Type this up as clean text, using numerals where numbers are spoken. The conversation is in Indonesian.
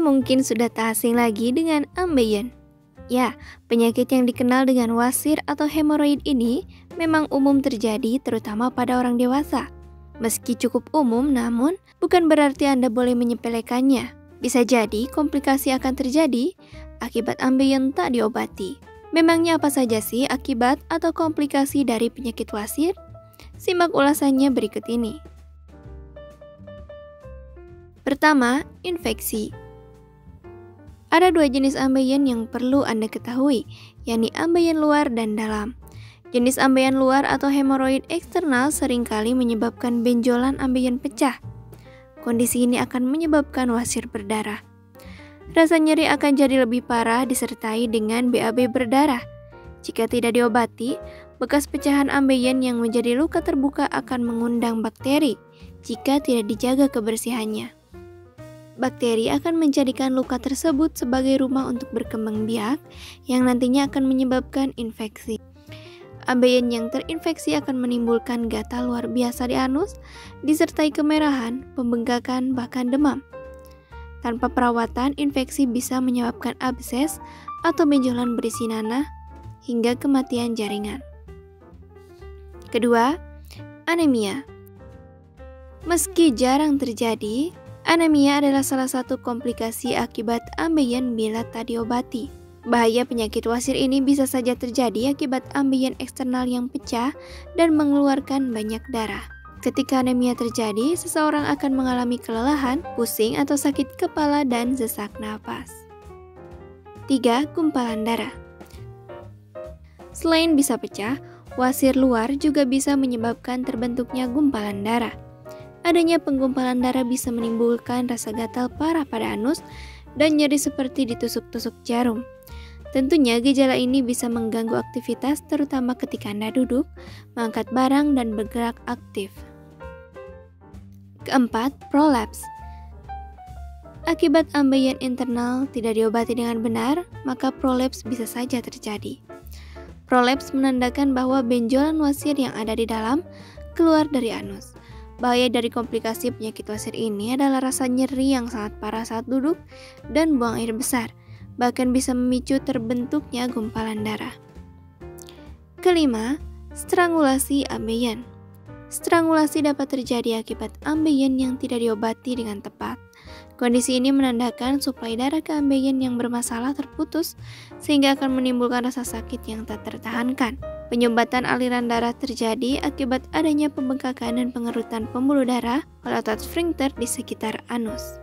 Anda mungkin sudah tak asing lagi dengan ambeien. Ya, penyakit yang dikenal dengan wasir atau hemoroid ini memang umum terjadi terutama pada orang dewasa. Meski cukup umum, namun bukan berarti Anda boleh menyepelekannya. Bisa jadi komplikasi akan terjadi akibat ambeien tak diobati. Memangnya apa saja sih akibat atau komplikasi dari penyakit wasir? Simak ulasannya berikut ini. Pertama, infeksi. Ada dua jenis ambeien yang perlu Anda ketahui, yakni ambeien luar dan dalam. Jenis ambeien luar atau hemoroid eksternal seringkali menyebabkan benjolan ambeien pecah. Kondisi ini akan menyebabkan wasir berdarah. Rasa nyeri akan jadi lebih parah disertai dengan BAB berdarah. Jika tidak diobati, bekas pecahan ambeien yang menjadi luka terbuka akan mengundang bakteri jika tidak dijaga kebersihannya. Bakteri akan menjadikan luka tersebut sebagai rumah untuk berkembang biak yang nantinya akan menyebabkan infeksi. Ambeien yang terinfeksi akan menimbulkan gatal luar biasa di anus, disertai kemerahan, pembengkakan, bahkan demam. Tanpa perawatan, infeksi bisa menyebabkan abses atau benjolan berisi nanah hingga kematian jaringan. Kedua, anemia. Meski jarang terjadi, anemia adalah salah satu komplikasi akibat ambeien bila tak diobati. Bahaya penyakit wasir ini bisa saja terjadi akibat ambeien eksternal yang pecah dan mengeluarkan banyak darah. Ketika anemia terjadi, seseorang akan mengalami kelelahan, pusing atau sakit kepala dan sesak napas. 3. Gumpalan darah. Selain bisa pecah, wasir luar juga bisa menyebabkan terbentuknya gumpalan darah. Adanya penggumpalan darah bisa menimbulkan rasa gatal parah pada anus dan nyeri seperti ditusuk-tusuk jarum. Tentunya gejala ini bisa mengganggu aktivitas terutama ketika Anda duduk, mengangkat barang dan bergerak aktif. Keempat, prolaps. Akibat ambeien internal tidak diobati dengan benar, maka prolaps bisa saja terjadi. Prolaps menandakan bahwa benjolan wasir yang ada di dalam keluar dari anus. Bahaya dari komplikasi penyakit wasir ini adalah rasa nyeri yang sangat parah saat duduk dan buang air besar, bahkan bisa memicu terbentuknya gumpalan darah. Kelima, strangulasi ambeien. Strangulasi dapat terjadi akibat ambeien yang tidak diobati dengan tepat. Kondisi ini menandakan suplai darah ke ambeien yang bermasalah terputus sehingga akan menimbulkan rasa sakit yang tak tertahankan. Penyumbatan aliran darah terjadi akibat adanya pembengkakan dan pengerutan pembuluh darah pada otot sphincter di sekitar anus.